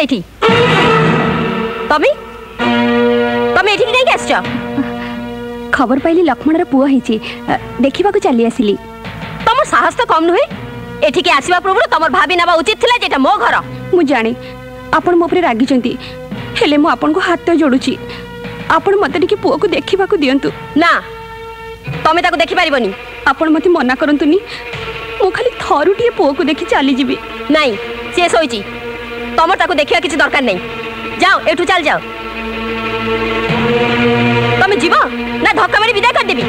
एठी तमे तमे एठी नहीं आसछ खबर पाइली लक्ष्मणर पुआ हिची देखिबा को चली आसिली तम साहस तो कम नुहे एठी के आसीबा पूर्व तमर भाभी नबा उचित थिला जेटा मो घर मु जाने आपण मो परे रागी चंती हेले मु आपण को हाथ जोडुची आपण मते टिके पुआ को देखिबा को दियंतु ना तमे ताको देखि पारिबनी आपण मते मना करंतुनी मु खाली थरुटिए पुआ को देखि चली जीबी नहीं से सोईची तमर ताको देखिया किछि दरकार नहीं जाओ एठू चल जाओ तमे जीवो ना धक्का मारी विदा कर देबी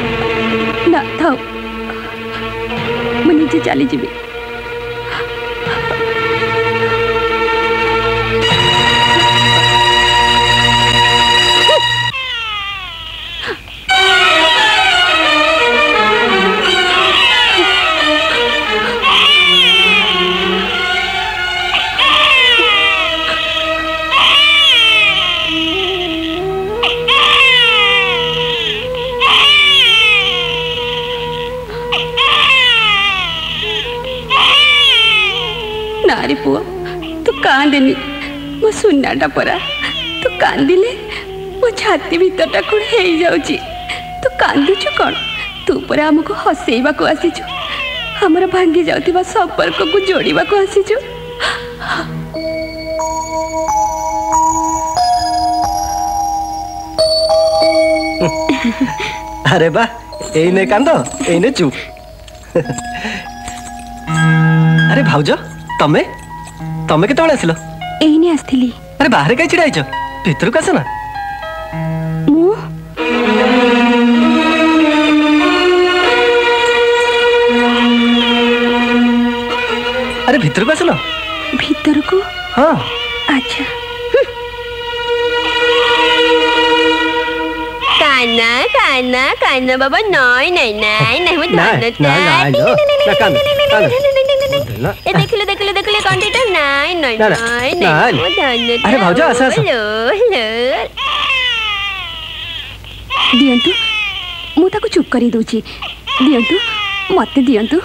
ना थाओ मु नीचे चली जीबी नारी पुआ तू कांदेनी मो सुनाटा परा तू कांदिले मो छाती भीतरटा कोण हेई जाउची तू कांदुछु कोन तू परा हमको हसेइबा को आसीछु हमरा भांगी जाउतिबा संपर्क को जोड़ीबा को आसीछु अरे बा एने कांदो एने चुप अरे भाउजो तमे तमे केतବେଳେ ଆସିଲ एइने आस्थिली अरे बाहर काई छिड़ाइछ भीतर को आसना मु अरे भीतर को आसना भीतर को हां अच्छा काना काना काना बाबा नहीं नहीं नहीं नहीं मत ए देखले कंडीटा नहीं नहीं नहीं नहीं अरे भाउजा आसा दियंतु मु ताको चुप करी दोची दियंतु मते दियंतु